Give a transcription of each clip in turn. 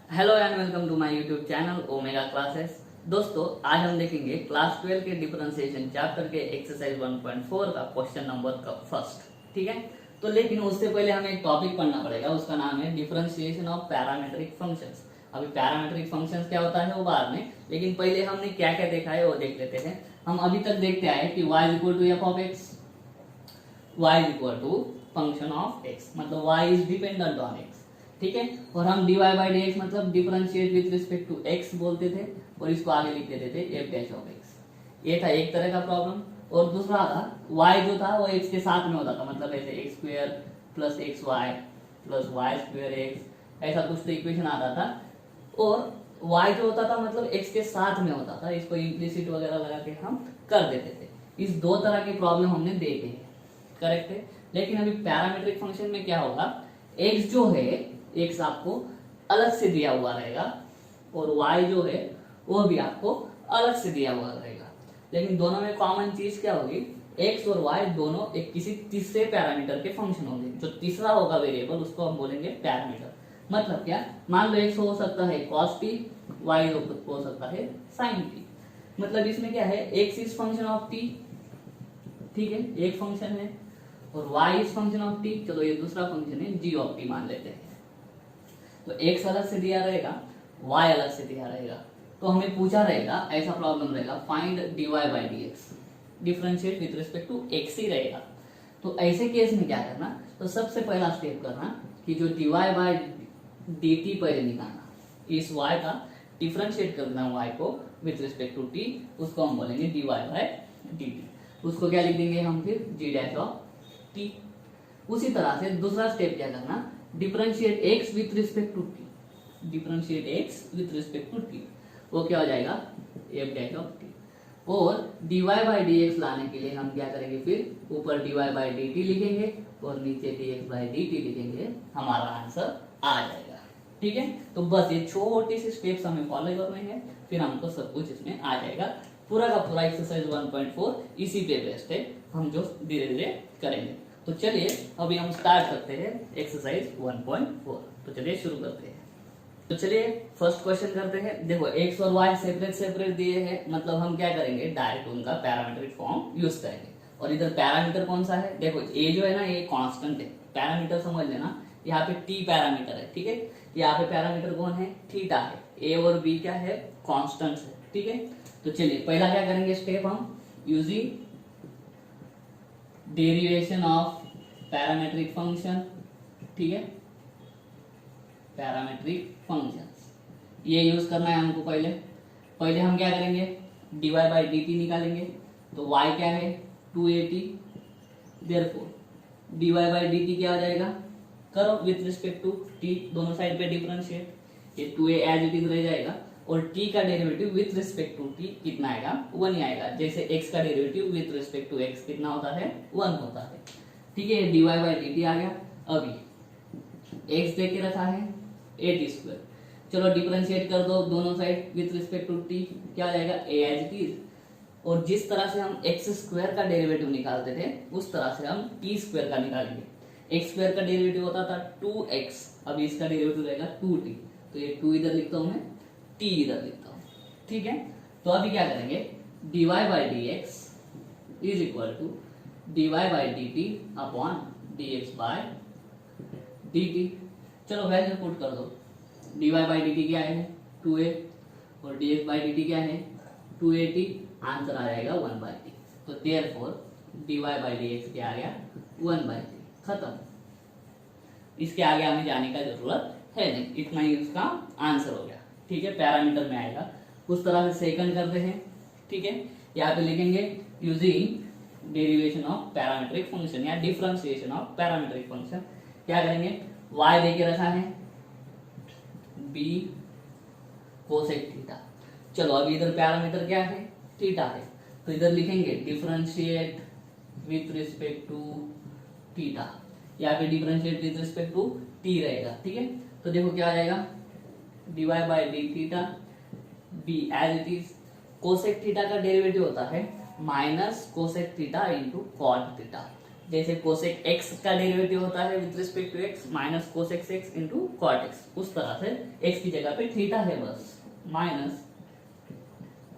Hello and welcome to my YouTube channel omega classes. दोस्तों, आज हम देखेंगे क्लास 12 के डिफरेंशिएशन चैप्टर के एक्सरसाइज 1.4 का क्वेश्चन नंबर का फर्स्ट। ठीक है, तो लेकिन उससे पहले हमें एक टॉपिक पढ़ना पड़ेगा, उसका नाम है डिफरेंशिएशन ऑफ पैरामीट्रिक फंक्शंस। अभी पैरामीट्रिक फंक्शंस क्या होता है वो बाद में, लेकिन पहले हमने क्या क्या देखा है वो देख लेते हैं। हम अभी तक देखते आए कि y equal to F of X, y equal to function of x, मतलब y is dependent on x। ठीक है, और हम dy बाई डी एक्स मतलब differentiate with respect to x बोलते थे और इसको आगे लिख देते थे f डैश ऑफ x। ये था एक तरह का प्रॉब्लम। और दूसरा था y जो था वो x के साथ में होता था, मतलब ऐसे X square plus X Y plus Y square X, ऐसा कुछ तो इक्वेशन आता था। और y जो होता था मतलब x के साथ में होता था, इसको इम्प्लिसिट वगैरह लगा के हम कर देते थे। इस दो तरह के प्रॉब्लम हमने देखे हैं, करेक्ट है। लेकिन अभी पैरामीट्रिक फंक्शन में क्या होगा, x जो है x आपको अलग से दिया हुआ रहेगा और y जो है वो भी आपको अलग से दिया हुआ रहेगा। लेकिन दोनों में कॉमन चीज क्या होगी, x और y दोनों एक किसी तीसरे पैरामीटर के फंक्शन होंगे। जो तीसरा होगा वेरिएबल उसको हम बोलेंगे पैरामीटर। मतलब क्या, मान लो x हो सकता है cos t, y हो सकता है sin t। मतलब इसमें क्या है, x is function of t, ठीक है, एक फंक्शन है, और y is function of t। चलो ये दूसरा फंक्शन है g ऑफ t मान लेते हैं। तो x अलग से दिया रहेगा, y अलग से दिया रहेगा। तो हमें पूछा रहेगा, ऐसा प्रॉब्लम रहेगा, find dy by D X, differentiate with respect to x ही रहेगा। तो ऐसे केस में क्या करना, तो सबसे पहला स्टेप करना कि जो dy बाई डी टी पहले निकालना, इस y का डिफरेंशिएट करना y को विद रिस्पेक्ट टू t, उसको हम बोलेंगे dy बाई डी टी। उसको क्या लिख देंगे हम फिर g डैश ऑफ t। उसी तरह से दूसरा स्टेप क्या करना, differentiate x with respect to t, differentiate x with respect to t, वो क्या हो जाएगा f डैश ऑफ t। और dy बाई dx लाने के लिए हम क्या करेंगे, फिर ऊपर dy बाई dt लिखेंगे और नीचे dx बाई dt लिखेंगे, हमारा आंसर आ जाएगा। ठीक है, तो बस ये छोटी सी स्टेप्स हमें फॉलो करने हैं, फिर हमको सब कुछ इसमें आ जाएगा। पूरा का पूरा एक्सरसाइज 1.4 इसी पे बेस्ड है, हम जो धीरे धीरे करेंगे। तो चलिए अभी हम स्टार्ट करते हैं एक्सरसाइज 1.4। तो चलिए शुरू करते हैं। तो चलिए फर्स्ट क्वेश्चन करते हैं। देखो x और y सेपरेट सेपरेट दिए हैं, मतलब हम क्या करेंगे, डायरेक्ट उनका पैरामीट्रिक फॉर्म यूज करेंगे। और इधर पैरामीटर कौन सा है, देखो a जो है ना ये कांस्टेंट है, पैरामीटर समझ लेना, यहाँ पे t पैरामीटर है। ठीक है, यहाँ पे पैरामीटर कौन है, थीटा है, a और b क्या है, कॉन्स्टेंट है। ठीक है, तो चलिए पहला क्या करेंगे स्टेप, हम using derivation of parametric function. ठीक है, पैरामेट्रिक फंक्शंस ये यूज करना है हमको। पहले हम क्या करेंगे, dy बाई डी टी निकालेंगे। तो y क्या है 2at, therefore dy by D t क्या हो जाएगा, करो विथ रिस्पेक्ट टू t, दोनों साइड पे डिफरेंशिएट, ये 2a एज इट इज रह जाएगा और t का derivative with respect to t कितना आएगा, 1 ही आएगा। जैसे x का derivative with respect to x कितना होता है, 1 होता है। ठीक है, dy बाई डी टी आ गया। अभी x दे के रखा है at स्क्वायर, चलो डिफरेंशिएट कर दो दोनों side with respect to t, क्या हो जाएगा a एज इट इज। और जिस तरह से हम x स्क्वायर का डेरिवेटिव निकालते थे उस तरह से हम t स्क्वायर का निकालेंगे। x स्क्वायर का डेरिवेटिव होता था 2x, अभी इसका डेरिवेटिव रहेगा 2t, तो ये 2 इधर लिखता हूं मैं, t इधर लिखता हूं। ठीक है, तो अभी क्या करेंगे, dy by D x is equal to dy by D T upon dx by dt। चलो वैल्यू पुट कर दो, dy बाई डी टी क्या है 2a और dx बाई dt क्या है 2at, आंसर आ जाएगा 1 बाई t। तो देयरफॉर dy बाई dx क्या आ गया 1 बाई t, खत्म। इसके आगे हमें जाने का जरूरत है नहीं, इतना ही उसका आंसर हो गया। ठीक है, पैरामीटर में आएगा। उस तरह से सेकंड करते हैं। ठीक है, यहाँ पे लिखेंगे using derivation of parametric function या डिफरेंशिएशन ऑफ पैरामीट्रिक फंक्शन। क्या करेंगे, y दे के रखा है b कोसेक थीटा। चलो अभी इधर पैरामीटर क्या है, थीटा है, तो इधर लिखेंगे differentiate with respect to theta, यहाँ पे differentiate with respect to t रहेगा। ठीक है, तो देखो क्या आ जाएगा, dy by D theta b as it is, cosec theta का डेरिवेटिव होता है minus cosec theta into cot theta. जैसे कोसेक एक्स का डेरिवेटिव होता है with respect to X minus cosec X into cot X, उस तरह से एक्स की जगह पे थीटा है बस, minus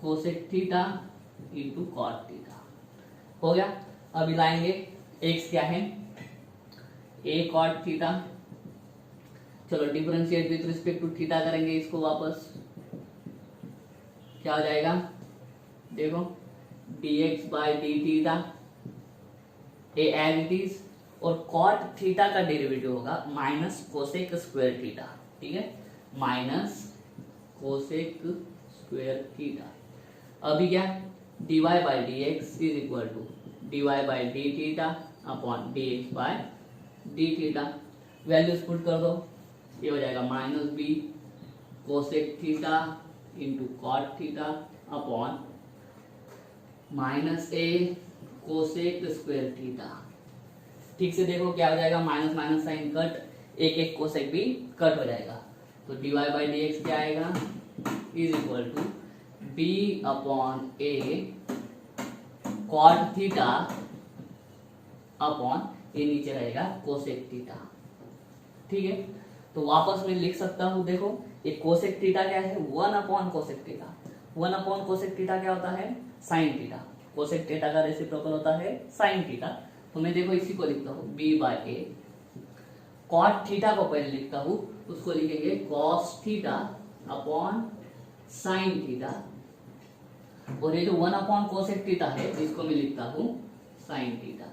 cosec theta into cot theta हो गया। अभी लाएंगे एक्स क्या है, ए कॉट थीटा, चलो differentiate with respect to theta करेंगे इसको वापस, क्या हो जाएगा देखो dx by D theta A as it is, और कॉट थीटा का डेरिवेटिव होगा माइनस कोसेक स्क्वायर थीटा, ठीक है, माइनस कोसेक स्क्वायर थीटा। अभी क्या dy by D x is equal to dy by D theta upon D x by D theta, values put कर दो, ये हो जाएगा minus b cosec theta into cot theta upon minus a cosec square theta. ठीक से देखो क्या हो जाएगा, माइनस माइनस साइन कट, एक एक कोसेक भी कट हो जाएगा, तो dy बाई डी एक्स क्या आएगा is equal to b upon a cot theta upon a नीचे रहेगा कोसेक थीटा। ठीक है, तो वापस मैं लिख सकता हूं, देखो ये कोसेक थीटा क्या है, one upon cosec theta, one upon cosec theta क्या होता है साइन थीटा, कोसेक थीटा का रेसिप्रोकल होता है साइन थीटा, तो मैं देखो इसी को लिखता हूँ B by A, cot theta को पहले लिखता हूँ, उसको लिखेंगे cos theta upon sine theta, और ये जो वन अपॉन कोसेक थीटा है इसको मैं लिखता हूँ साइन थीटा,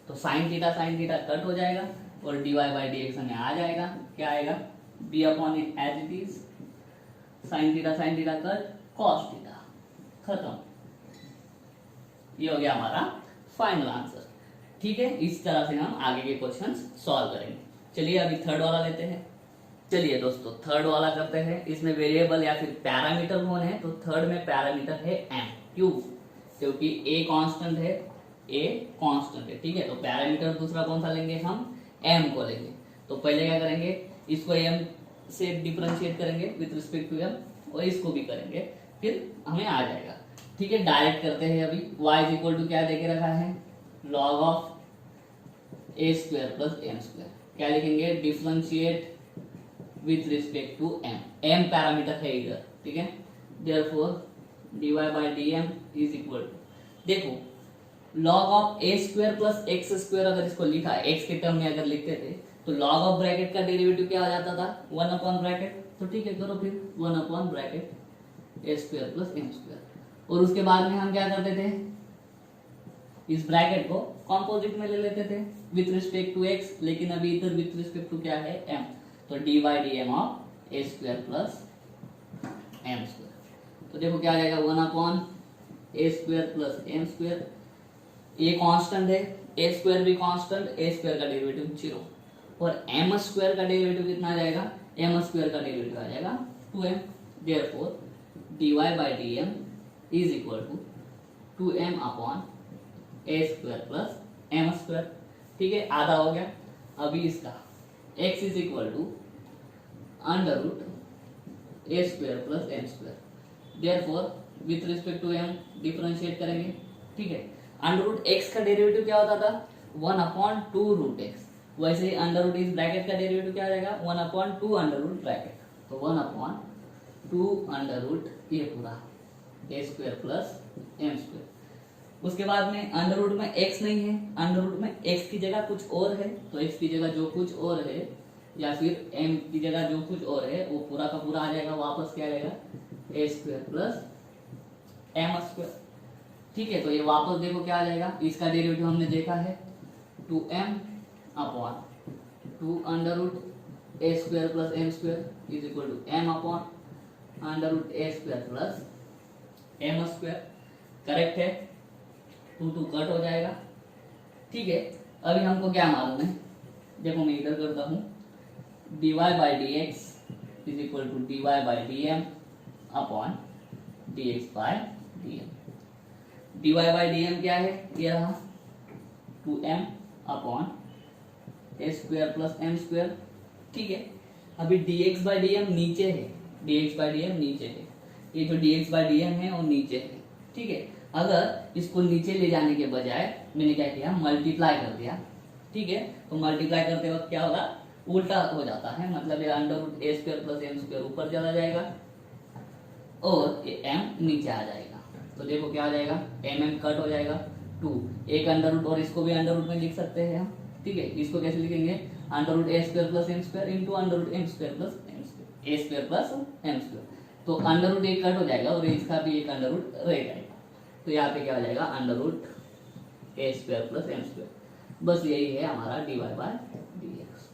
तो साइन थीटा कट हो जाएगा और dy बाई डी एक्स में आ जाएगा, क्या आएगा b upon as it is sine theta cut cos theta, खत्म। ये हो गया हमारा फाइनल आंसर। ठीक है, इस तरह से हम आगे के क्वेश्चंस सॉल्व करेंगे। चलिए अभी थर्ड वाला लेते हैं। चलिए दोस्तों थर्ड वाला करते हैं, इसमें वेरिएबल या फिर पैरामीटर कौन है, तो थर्ड में पैरामीटर है m, क्यों, क्योंकि a कांस्टेंट है, ठीक है, तो पैरामीटर दूसरा कौन सा लेंगे हम, m को लेंगे। तो पहले क्या करेंगे, इसको m से डिफरेंशिएट करेंगे विद रिस्पेक्ट टू m, और इसको भी करेंगे, फिर हमें आ जाएगा। ठीक है, डायरेक्ट करते हैं। अभी y इज इक्वल टू क्या देके रखा है, log of A square plus M square, क्या लिखेंगे, differentiate with respect to m, m parameter है इधर, ठीक है, therefore dy by D M is equal to, देखो log of A square plus x square, अगर इसको लिखा x के टर्म में अगर लिखते थे तो लॉग ऑफ ब्रैकेट का डेरिवेटिव क्या हो जाता था, वन अपॉन ब्रैकेट, तो ठीक है करो फिर वन अपॉन ब्रैकेट ए स्क्वायर प्लस एम स्क्वायर, और उसके बाद में हम क्या करते थे, इस ब्रैकेट को कॉम्पोजिट में ले लेते थे विथ रिस्पेक्ट टू x, लेकिन अभी इधर विथ रिस्पेक्ट टू क्या है m, तो D by D M of A square plus M square, तो देखो क्या आ जाएगा, one upon A square plus M square, ये कांस्टेंट है, ए स्क्वायर भी कांस्टेंट, ए स्क्वायर का डेरिवेटिव 0, और एम स्क्वायर का डेरिवेटिव कितना आ जाएगा, एम स्क्वायर का डेरिवेटिव आ जाएगा 2m, therefore dy by D M is equal to 2m upon A square plus M square. ठीक है, आधा हो गया। अभी इसका x is equal to under root A square plus M square, therefore with respect to m differentiate करेंगे। ठीक है, अंडर रूट एक्स का डेरिवेटिव क्या होता था, one upon two root x, वैसे ही अंडर रूट इस ब्रैकेट का डेरिवेटिव क्या हो जाएगा, one upon two under root bracket, तो one upon two under root ये पूरा a square plus M square. उसके बाद में अंडर रूट में x नहीं है, अंडर रूट में x की जगह कुछ और है, तो x की जगह जो कुछ और है या फिर m की जगह जो कुछ और है वो पूरा का पूरा आ जाएगा, वापस क्या आएगा, ए स्क्वायर प्लस एम स्क्वायर। ठीक है, तो ये वापस देखो क्या आ जाएगा, इसका डेरिवेटिव हमने देखा है 2m upon two under root A square plus M square is equal to m upon under root A square plus M square, correct है, 2 2 कट हो जाएगा। ठीक है, अभी हमको क्या मालूम है, देखो मैं इधर करता हूँ, dy by D x is equal to dy by D M upon D x by D M, dy by D M क्या है, ये रहा 2m upon A square plus M square. ठीक है, अभी dx बाई डी एम नीचे है, dx by D M नीचे है, ये जो dx बाई डी एम है वो नीचे है। ठीक है, अगर इसको नीचे ले जाने के बजाय मैंने क्या किया, मल्टीप्लाई कर दिया, ठीक है। तो मल्टीप्लाई करते वक्त क्या होगा, उल्टा हो जाता है, मतलब ये अंडर रूट ए स्क्वायर प्लस एम स्क्वायर ऊपर चला जाएगा और ये एम नीचे आ जाएगा। तो देखो क्या आ जाएगा, एम एम कट हो जाएगा, 2 एक अंडर रूट, और इसको भी अंडर रूट में लिख सकते हैं हम, ठीक है। इसको कैसे लिखेंगे, under root A square plus M square into under root m square plus M square, a square plus M square. तो अंडर रूट एक कट हो जाएगा और इसका भी एक अंडर रूट रह जाएगा। तो यहाँ पे क्या हो जाएगा, अंडर रूट ए स्क्वायर प्लस एम स्क्वायर। बस यही है हमारा dy by dx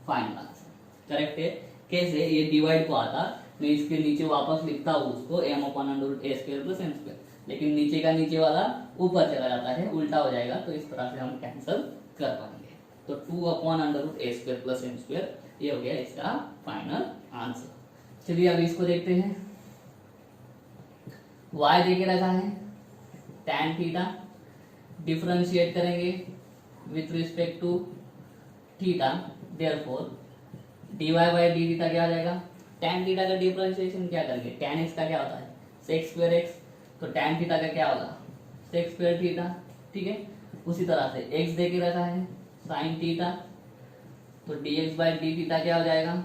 final answer. Correct है। कैसे, ये डिवाइड को आता, मैं इसके नीचे वापस लिखता हूँ उसको m अपॉन अंडर रूट ए स्क्वायर प्लस एम स्क्वायर, लेकिन नीचे का नीचे वाला ऊपर चला जाता है, उल्टा हो जाएगा, तो इस तरह से हम कैंसिल कर पाएंगे। तो 2 अपॉन अंडर रूट ए स्क्वायर प्लस एम स्क्वायर, ये हो गया इसका फाइनल आंसर। चलिए अब इसको देखते हैं। y देके रखा है tan थीटा, डिफरेंशिएट करेंगे with respect to theta, therefore dy by D theta क्या आ जाएगा, tan थीटा का डिफरेंशिएशन क्या करेंगे, tan x का क्या होता है sec स्क्वायर x, तो tan थीटा का क्या होगा sec स्क्वायर थीटा, ठीक है। उसी तरह से x देके रखा है sin थीटा, तो dx बाय डी थीटा क्या हो जाएगा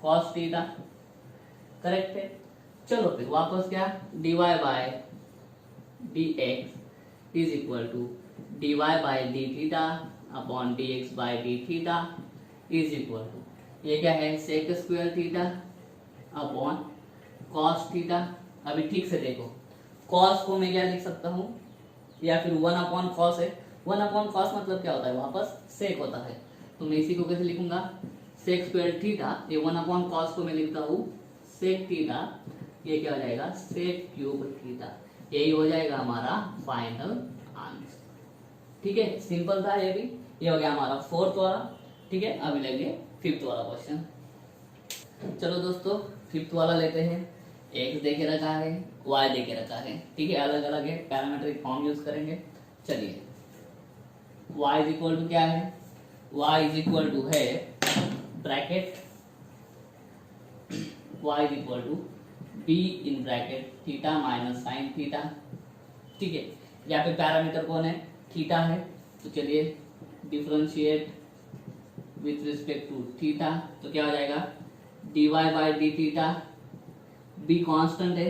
cos थीटा। करेक्ट है। चलो फिर वापस क्या, dy by dx is equal to dy by D theta upon dx by D theta is equal to, ये क्या है sec square theta upon cos theta. अभी ठीक से देखो, कॉस को मैं क्या लिख सकता हूँ, या फिर 1 अपॉन कॉस है, 1 अपॉन कॉस मतलब क्या होता है, वापस सेक होता है। तो मैं इसी को कैसे लिखूंगा, सेक स्क्वायर थीटा, ये 1 अपॉन कॉस को मैं लिखता हूँ सेक थीटा, ये क्या हो जाएगा सेक क्यूब थीटा। यही हो जाएगा हमारा फाइनल आंसर। ठीक है, सिंपल था ये भी। ये हो गया हमारा 4th वाला। ठीक है, अभी लेंगे 5th वाला क्वेश्चन। चलो दोस्तों 5th वाला लेते हैं। x देके रखा है, y देके रखा है, ठीक है, अलग अलग है, पैरामीट्रिक फॉर्म यूज करेंगे। चलिए y इज इक्वल टू क्या है, y इज इक्वल टू है bracket y is equal to b in bracket theta minus sine theta. ठीक है, यहाँ पे पैरामीटर कौन है, थीटा है। तो चलिए differentiate with respect to theta, तो क्या हो जाएगा dy by D theta, b constant है,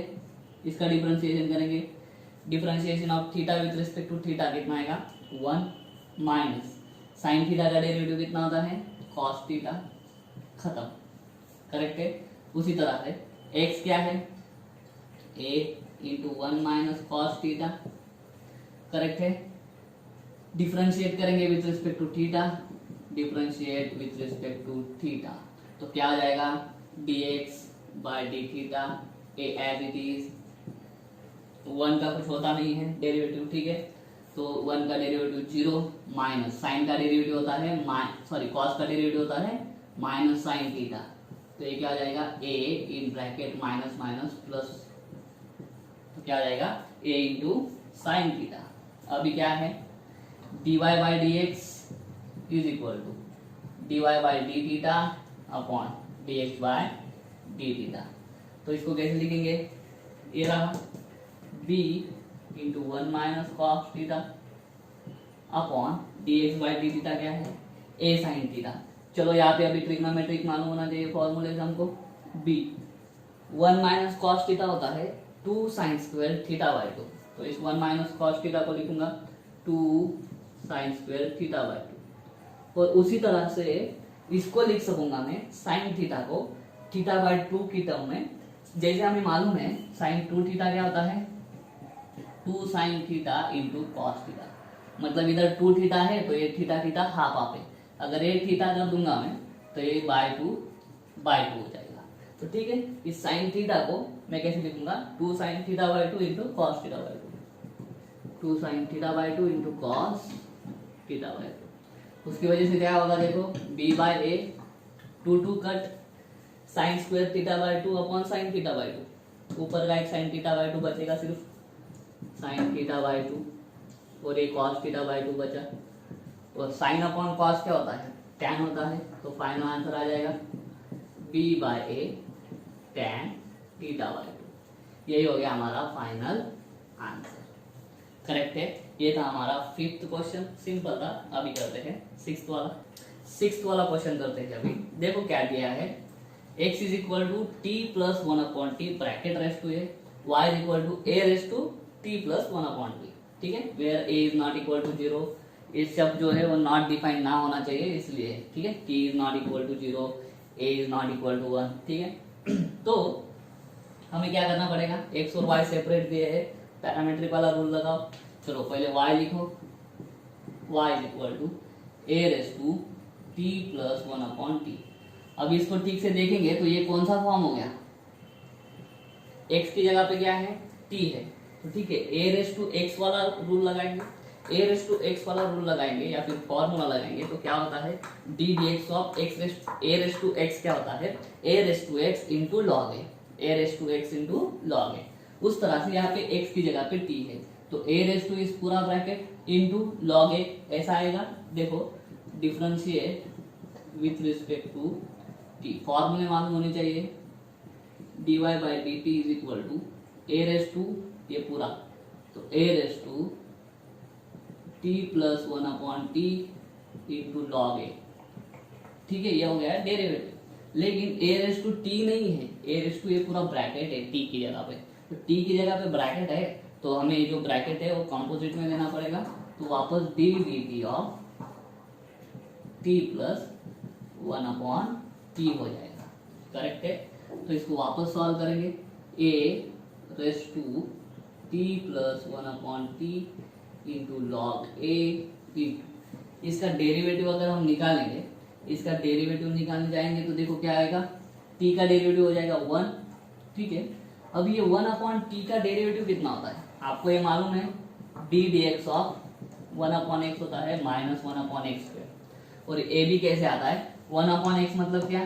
इसका डिफरेंशिएशन करेंगे। Differentiation of theta with respect to theta कितना आएगा 1 माइनस साइन थीटा का डेरिवेटिव कितना होता है कॉस थीटा। खत्म। करेक्ट है। उसी तरह से x क्या है a into 1 minus cos theta. Correct है। डिफरेंशिएट करेंगे with respect to theta, differentiate with respect to theta, तो क्या आ जाएगा dx by D theta, A as it is, 1 का कुछ होता नहीं है डेरिवेटिव। ठीक है, तो 1 का डेरिवेटिव 0 माइनस साइन का डेरिवेटिव होता है कॉस का डेरिवेटिव होता है माइनस साइन थीटा, तो ये क्या आ जाएगा a in bracket minus minus plus, तो क्या आ जाएगा a इंटू साइन थीटा। अभी क्या है dy by D x is equal to dy by D theta upon D x by D theta. तो इसको कैसे लिखेंगे, ये रहा b into 1 minus cos theta upon D x by D theta क्या है a साइन थीटा। चलो यहाँ पे अभी ट्रिग्नोमेट्रिक मालूम होना चाहिए फॉर्मूले से हमको। b 1 माइनस कॉस थीटा होता है 2 साइन स्क्वायर थीटा बाई 2, तो इस 1 माइनस कॉस थीटा को लिखूंगा 2 साइन स्क्वायर थीटा बाई 2, और उसी तरह से इसको लिख सकूंगा मैं साइन थीटा को थीटा बाई 2 की टर्म में। जैसे हमें मालूम है साइन 2 थीटा क्या होता है 2 sine theta into cos theta, मतलब इधर 2 थीटा है तो ये थीटा थीटा हाफ हाफ है, अगर ये थीटा कर दूंगा मैं तो ये बाय 2 हो जाएगा। तो ठीक है, इस साइन थीटा को मैं कैसे लिखूंगा 2 sine theta by 2 into cos theta by 2, 2 sine theta by 2 into cos theta by 2। उसकी वजह से क्या होगा देखो b by a 2 cut sine square theta by 2 upon sine theta by 2, ऊपर का एक साइन थीटा बाई 2 बचेगा, सिर्फ साइन थीटा बाई 2 और एक कॉस थीटा बाई 2 बचा। और साइन अपॉन कॉस क्या होता है टैन होता है, तो फाइनल आंसर आ जाएगा b by a tan theta by 2। यही हो गया हमारा फाइनल आंसर। करेक्ट है। ये था हमारा फिफ्थ क्वेश्चन, सिंपल था। अभी करते हैं सिक्स्थ वाला क्वेश्चन करते हैं। अभी देखो क्या दिया है, x is equal to t plus one upon t bracket raise to a, y is equal to a raise to t plus one upon t. ठीक है, where a is not equal to zero, ये शब्द जो है वो not define ना होना चाहिए इसलिए। ठीक है, t is not equal to zero, a is not equal to one. ठीक है तो हमें क्या करना पड़ेगा, x और y सेपरेट दिए है, पैरामीट्रिक वाला रूल लगाओ। चलो पहले y लिखो, y is equal to a race to t plus one upon t. अब इसको ठीक से देखेंगे तो ये कौन सा फॉर्म हो गया, x की जगह पे क्या है, t है। तो ठीक है, a रेस टू x वाला रूल लगाएंगे, a रेस टू x वाला रूल लगाएंगे या फिर फॉर्मूला लगाएंगे तो क्या होता है, d dx of x raise a raise to x क्या होता है, a raise to x into log a raise to x into log a। उस तरह से यहाँ पे x की जगह पे t है तो a रेस टू इस पूरा ब्रैकेट इंटू लॉग a ऐसा आएगा। देखो differentiate with respect to t, फॉर्मूले मालूम होने चाहिए, dy by D t is equal to a race to ये पूरा, तो a race to t plus one upon t into log a। ठीक है, ये हो गया डेरिवेटिव। लेकिन a रेस टू टी नहीं है, a रेस टू ये पूरा ब्रैकेट है t की जगह पे, तो t की जगह पे ब्रैकेट है तो हमें जो ब्रैकेट है वो कंपोजिट में लेना पड़ेगा। तो वापस D D T of t plus one upon T हो जाएगा। करेक्ट है, तो इसको वापस सॉल्व करेंगे, a race to t plus one upon t into log a into, इसका डेरिवेटिव अगर हम निकालेंगे, इसका डेरिवेटिव निकालने जाएंगे तो देखो क्या आएगा, t का डेरिवेटिव हो जाएगा 1। ठीक है, अब ये 1 अपॉन टी का डेरिवेटिव कितना होता है आपको ये मालूम है, d dx of 1 upon x होता है माइनस 1 अपॉन एक्स स्क्वायर। और a भी कैसे आता है, 1 अपॉन एक्स मतलब क्या,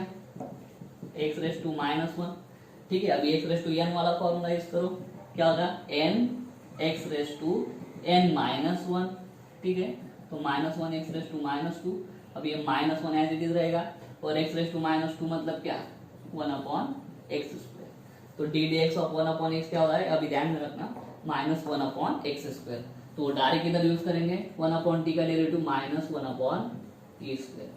x रेस टू माइनस 1। ठीक है, अभी x रेस टू n वाला फॉर्मूला यूज करो, क्या होगा n x raise to n minus 1। ठीक है, तो minus 1 x raise to minus 2, अब ये माइनस 1 एज इट इज रहेगा और x रेस टू माइनस 2 मतलब क्या, 1 अपॉन एक्स स्क्वायर। तो d d x of 1 upon x क्या होता है, अभी ध्यान में रखना, माइनस 1 अपॉन एक्स स्क्वायर। तो डायरेक्ट इधर यूज करेंगे, 1 अपॉन टी का derivative minus 1 upon t square.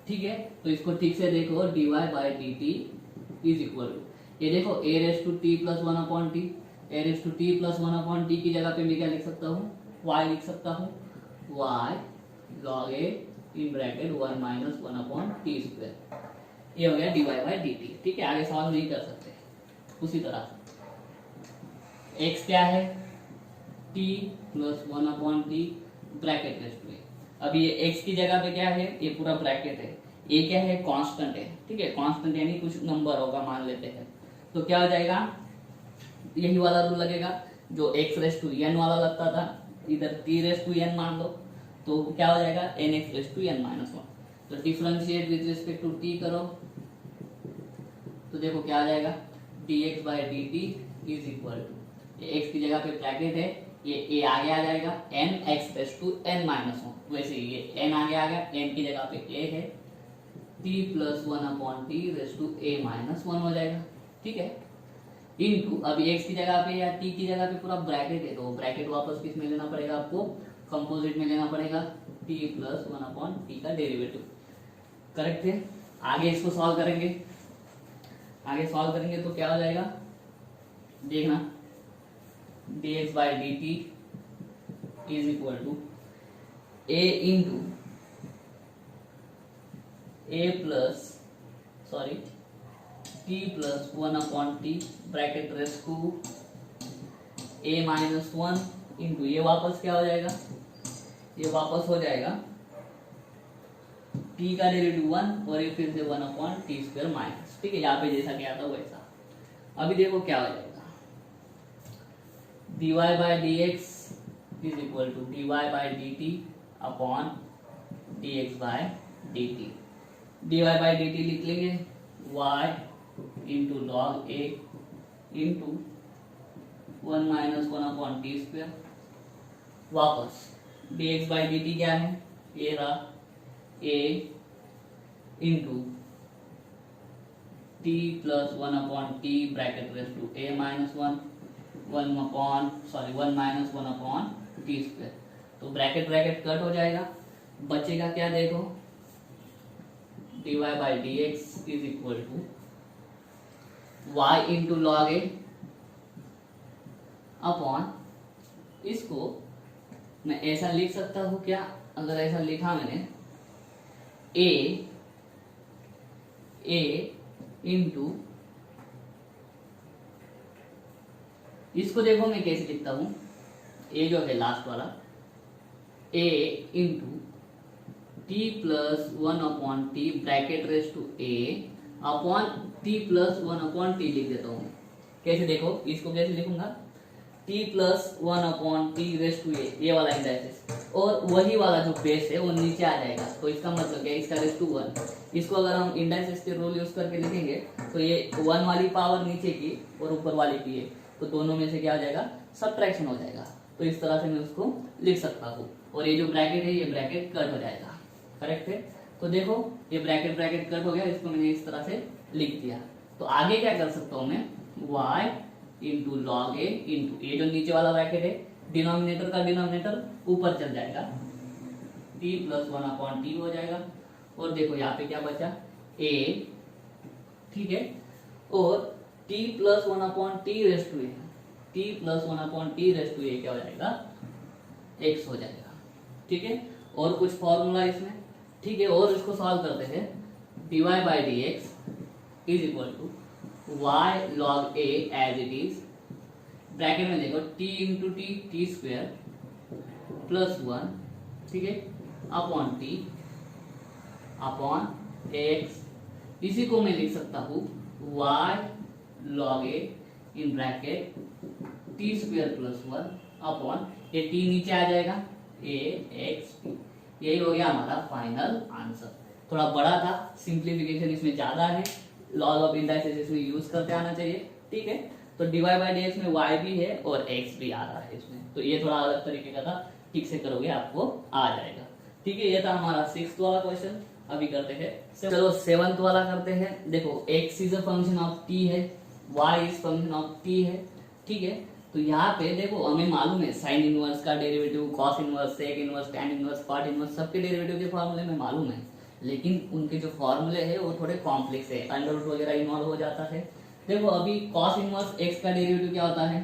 ठीक है, तो इसको ठीक से देखो, d y by D t is equal to, ये देखो a race to t plus one upon t, a race to t plus one upon T की जगह पे मैं क्या लिख सकता हूँ, y लिख सकता हूँ, y log a in bracket 1 minus 1 upon t square. ये हो गया d y by D t. ठीक है, आगे सवाल नहीं कर सकते। उसी तरह x क्या है, t plus one upon t bracket raise to a। अब ये x की जगह पे क्या है, ये पूरा ब्रैकेट है, a क्या है, कांस्टेंट है। ठीक है, कांस्टेंट यानी कुछ नंबर होगा मान लेते हैं, तो क्या हो जाएगा, यही वाला रूल लगेगा जो x रेस टू n वाला लगता था, इधर t रेस टू n मान लो, तो क्या हो जाएगा nx raise to n minus 1। तो differentiate with respect to t करो तो देखो क्या आ जाएगा, dx by D t is equal to, x की जगह पे ब्रैकेट है, ये a आगे आ जाएगा n x raise to n minus 1, वैसे ये n आगे आ गया, n की जगह पे a है, t plus one upon t raise to a minus 1 हो जाएगा। ठीक है, इनटू अभी x की जगह पे या t की जगह पे पूरा ब्रैकेट है, तो ब्रैकेट वापस किस में लेना पड़ेगा आपको, कंपोजिट में लेना पड़ेगा, t plus one upon t का डेरिवेटिव। करेक्ट है, आगे इसको सॉल्व करेंगे, आगे सॉल्व करेंगे तो क्या हो जाएगा, देखना, dx by D t is equal to a into a plus sorry t plus one upon t bracket raise to a minus 1 into ये वापस क्या हो जाएगा, ये वापस हो जाएगा t का डेरिवेटिव 1 और ये फिर से 1 अपॉन टी स्क्वायर माइनस। ठीक है, यहाँ पे जैसा क्या था वैसा। अभी देखो क्या हो जाएगा, dy by D x is equal to dy by D T upon dx by D t. dy by D t लिख लेंगे y into log a into 1 minus 1 upon t square, वापस dx बाई डी टी क्या है, ये रहा a into t plus 1 upon t bracket raise to a minus 1 1 minus 1 upon t square. तो bracket bracket cut हो जाएगा, बचेगा क्या देखो, dy by D x is equal to y into log a upon, इसको मैं ऐसा लिख सकता हूं क्या, अगर ऐसा लिखा मैंने ए इंटू, इसको देखो मैं कैसे लिखता हूं, ए जो है लास्ट वाला, a into t plus one upon t bracket raise to a upon t plus one upon t लिख देता हूं। कैसे देखो, इसको कैसे लिखूंगा, t plus one upon t raise to a, ये वाला इंडाइसिस, और वही वाला जो बेस है वो नीचे आ जाएगा। तो इसका मतलब क्या है, इसका रेस टू वन। इसको अगर हम इंडाइसिस के रूल यूज करके लिखेंगे तो ये वन वाली पावर नीचे की और ऊपर वाली की है, तो दोनों में से क्या हो जाएगा, सब्ट्रैक्शन हो जाएगा। तो इस तरह से मैं उसको लिख सकता हूँ, और ये जो ब्रैकेट है ये ब्रैकेट कट हो जाएगा। करेक्ट है। तो देखो ये ब्रैकेट ब्रैकेट कट हो गया, इसको मैंने इस तरह से लिख दिया। तो आगे क्या कर सकता हूँ मैं, y इंटू लॉग ए इंटू, ये जो नीचे वाला ब्रैकेट है डिनोमिनेटर का डिनोमिनेटर ऊपर चल जाएगा, t plus one upon T हो जाएगा। और देखो यहाँ पे क्या बचा, a, ठीक है, और t plus one upon t raise to a, t plus one upon t raise to a क्या हो जाएगा, x हो जाएगा। ठीक है, और कुछ फॉर्मूला इसमें, ठीक है, और इसको सॉल्व करते हैं, dy by D x is equal to y log a as it is, bracket में देखो t into t square plus one, ठीक है, अपॉन टी अपॉन एक्स, इसी को मैं लिख सकता हूँ y log A in bracket T square plus one upon, ये t नीचे आ जाएगा, ए एक्स टी। यही हो गया हमारा फाइनल आंसर। थोड़ा बड़ा था, सिंप्लीफिकेशन इसमें ज्यादा है, लॉज ऑफ इंडाइसेस इसमें यूज करते आना चाहिए। ठीक है, तो डिवाइड बाई डी एक्स में y भी है और x भी आ रहा है इसमें, तो ये थोड़ा अलग तरीके का था, ठीक से करोगे आपको आ जाएगा। ठीक है, ये था हमारा 6th वाला क्वेश्चन। अभी करते हैं, चलो 7th वाला करते हैं। देखो x is a function of t है, y is function of t है। ठीक है, तो यहाँ पे देखो हमें मालूम है साइन इनवर्स का derivative, cos inverse, sec inverse, tan inverse, cot inverse, सबके डेरिवेटिव के फॉर्मूले में मालूम है, लेकिन उनके जो फॉर्मूले है वो थोड़े कॉम्प्लेक्स है, अंडर रूट वगैरह इन्वॉल्व हो जाता है। देखो अभी कॉस इनवर्स एक्स का डेरिवेटिव क्या होता है,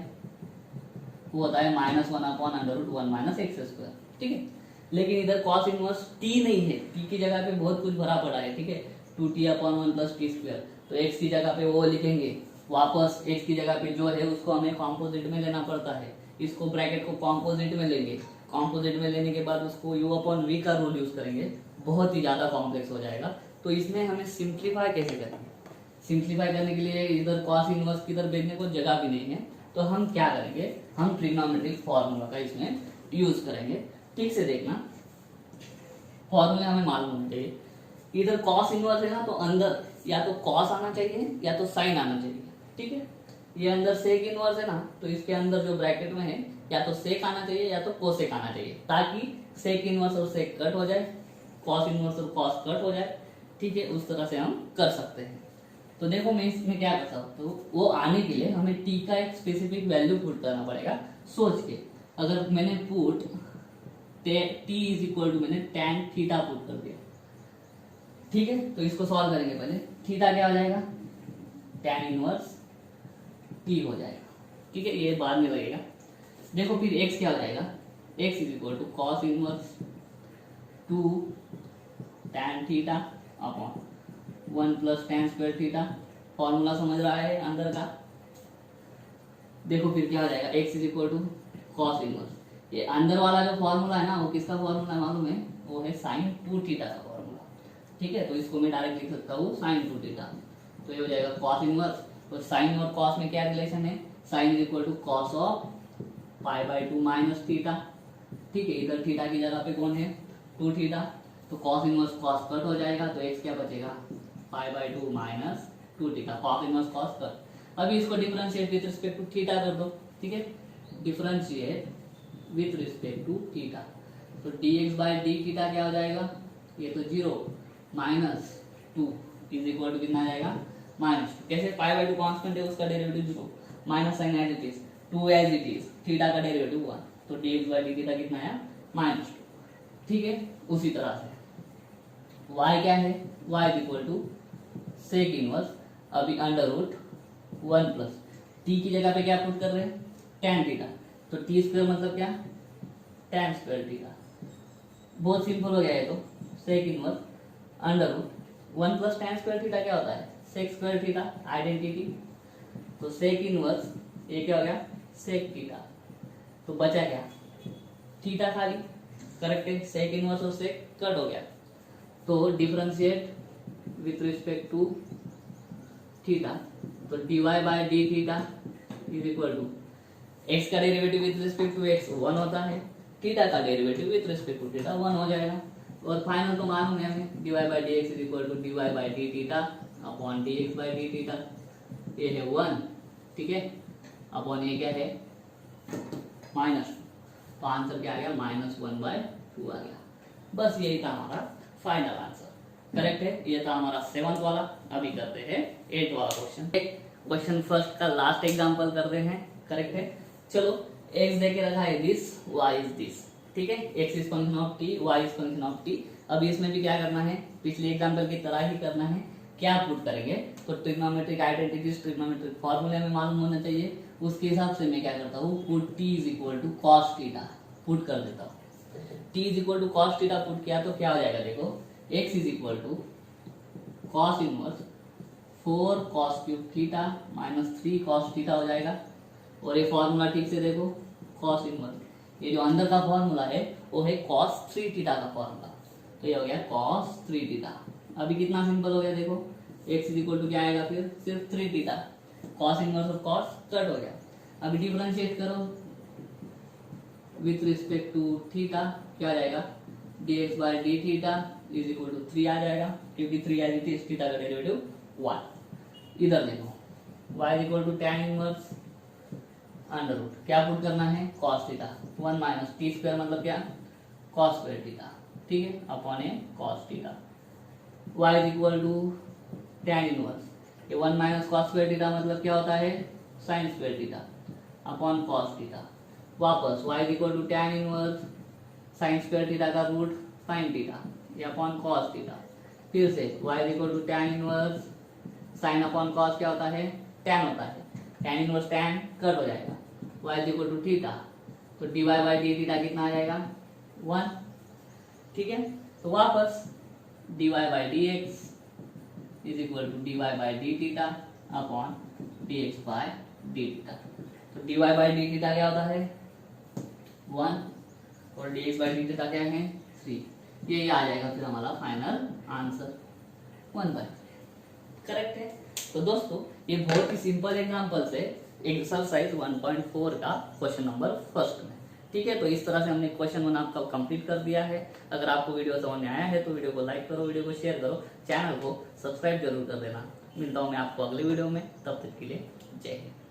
वो होता है minus one upon under root one minus x square. ठीक है, लेकिन इधर कॉस इनवर्स टी नहीं है, टी की जगह पे बहुत कुछ भरा पड़ा है। ठीक है, two t upon one plus t square, तो एक्स की जगह पे वो लिखेंगे, वापस एक्स की जगह पे जो है उसको हमें कॉम्पोजिट में लेना पड़ता है, इसको ब्रैकेट को कॉम्पोजिट में लेंगे, कॉम्पोजिट में लेने के बाद उसको u अपॉन वी का रूल यूज करेंगे, बहुत ही ज्यादा कॉम्प्लेक्स हो जाएगा। तो इसमें हमें सिंप्लीफाई कैसे करेंगे, सिंप्लीफाई करने के लिए इधर कॉस इनवर्स की इधर भेजने को जगह भी नहीं है, तो हम क्या करेंगे, हम ट्रिग्नोमेट्रिक फॉर्मूला का इसमें यूज करेंगे। ठीक से देखना, फॉर्मूले हमें मालूम होने चाहिए। इधर कॉस इनवर्स है ना, तो अंदर या तो कॉस आना चाहिए या तो साइन आना चाहिए। ठीक है, ये अंदर सेक इनवर्स है ना, तो इसके अंदर जो ब्रैकेट में है या तो सेक आना चाहिए या तो कोसेक आना चाहिए, ताकि सेक इनवर्स और सेक कट हो जाए, कॉस इनवर्स और कॉस कट हो जाए। ठीक है, उस तरह से हम कर सकते हैं। तो देखो मैं इसमें क्या कर सकता हूँ, वो आने के लिए हमें टी का एक स्पेसिफिक वैल्यू पुट करना पड़ेगा सोच के। अगर मैंने put t is equal to, मैंने टैन थीटा पुट कर दिया। ठीक है, तो इसको सॉल्व करेंगे। पहले थीटा क्या हो जाएगा, टैन इनवर्स टी हो जाएगा। ठीक है, ये बाद में लगेगा। देखो फिर x क्या हो जाएगा, x is equal to cos inverse two tan theta upon one plus tan square theta. Formula समझ रहा है अंदर का। देखो फिर क्या हो जाएगा, x is equal to cos inverse, ये अंदर वाला जो फॉर्मूला है ना, वो किसका फॉर्मूला मालूम है, वो है साइन टू थीटा का फॉर्मूला। ठीक है, तो इसको मैं डायरेक्ट लिख सकता हूँ साइन टू थीटा। तो ये हो जाएगा कॉस इनवर्स, तो साइन और कॉस में क्या रिलेशन है, sine is equal to cos of pi by two minus theta. ठीक है, इधर थीटा की जगह पे कौन है, टू थीटा, तो कॉस इनवर्स कॉस कट हो जाएगा, तो एक्स क्या बचेगा, pi by two minus two theta, cos inverse cos cut. अभी इसको differentiate with respect to theta कर दो। ठीक है, differentiate with respect to theta, तो d x by D theta क्या हो जाएगा, ये तो zero minus two is equal to कितना आ जाएगा, माइनस। कैसे, पाई बाई टू कॉन्स्टेंट है, उसका derivative zero, minus sine as it is, two as it is, theta का डेरिवेटिव वन। तो dx बाई डी थीटा कितना आया -2। ठीक है, उसी तरह से y क्या है, y is equal to sec inverse अभी अंडर रूट 1 प्लस टी की जगह पे क्या पुट कर रहे हैं tan थीटा, तो टी स्क्वायर मतलब क्या tan स्क्वायर थीटा। बहुत सिंपल हो गया है, तो sec inverse under root 1 plus tan square theta क्या होता है सेक स्क्वायर थीटा, आइडेंटिटी। तो सेक इनवर्स ये क्या हो गया सेक थीटा, तो बचा क्या थीटा खाली, करेक्ट है। सेक इनवर्स और सेक कट हो गया, तो differentiate with respect to theta, तो dy by D theta is equal to x का derivative with respect to x 1 होता है, थीटा का derivative with respect to theta 1 हो जाएगा। और फाइनल तो मालूम है हमें dy by D x is equal to dy by D theta upon dx by D theta, ये है 1, ठीक है, अपॉन ये क्या है माइनस, तो आंसर क्या आ गया -1/2 आ गया। बस यही था हमारा फाइनल आंसर, करेक्ट है। ये था हमारा 7th वाला। अभी करते हैं 8th वाला क्वेश्चन। क्वेश्चन फर्स्ट का लास्ट एग्जांपल करते हैं, करेक्ट है। चलो x देके रखा है दिस, y इज दिस, ठीक है, x is function of t, y is function of t। अब इसमें भी क्या करना है, पिछले एग्जांपल की तरह ही करना है। क्या पुट करेंगे, तो ट्रिग्नोमेट्रिक आइडेंटिटीज, ट्रिग्नोमेट्रिक फॉर्मूले में मालूम होना चाहिए, उसके हिसाब से मैं क्या करता हूँ put t is equal to cos theta put कर देता हूँ। t is equal to cos theta put किया तो क्या हो जाएगा, देखो x is equal to cos inverse 4 cos cube theta minus 3 cos theta हो जाएगा। और ये फॉर्मूला ठीक से देखो, कॉस इनवर्स, ये जो अंदर का फॉर्मूला है वो है कॉस 3 थीटा का फॉर्मूला, तो ये हो गया कॉस 3 थीटा। अभी कितना सिंपल हो गया, देखो x इज इक्वल टू क्या आएगा, फिर सिर्फ 3 थीटा, कॉस इनवर्स और कॉस कट हो गया। अभी डिफरेंशिएट करो विथ रिस्पेक्ट टू थीटा, क्या आ जाएगा dx by D theta is equal to 3 आ जाएगा, क्योंकि 3 आ जाती है थीटा का डेरिवेटिव 1। इधर देखो y is equal to tan inverse under root, क्या पुट करना है cos theta 1 minus t square मतलब क्या cos स्क्वायर थीटा, ठीक है, upon a cos theta. y is equal to tan inverse, ये 1 माइनस cos स्क्वायर थीटा मतलब क्या होता है sin square theta upon cos theta. वापस y is equal to tan inverse sin square theta का root sin theta, ये upon cos theta. फिर से y is equal to tan inverse sin upon cos क्या होता है tan होता है, tan इनवर्स tan कट हो जाएगा, y is equal to theta, तो dy बाई डी थीटा कितना आ जाएगा 1, ठीक है। तो वापस dy by D x is equal to dy by D theta upon dx by D theta, तो dy बाई डी थीटा क्या होता है 1 और dx बाई डी थीटा क्या है 3, ये आ जाएगा फिर हमारा फाइनल आंसर 1/, करेक्ट है। तो दोस्तों ये बहुत ही सिंपल एग्जांपल से एक्सरसाइज 1.4 का क्वेश्चन नंबर फर्स्ट में, ठीक है। तो इस तरह से हमने क्वेश्चन 1 आपका कंप्लीट कर दिया है। अगर आपको वीडियो समझ में आया है तो वीडियो को लाइक करो, वीडियो को शेयर करो, चैनल को सब्सक्राइब जरूर कर देना। मिलता हूँ मैं आपको अगले वीडियो में, तब तक के लिए जय हिंद।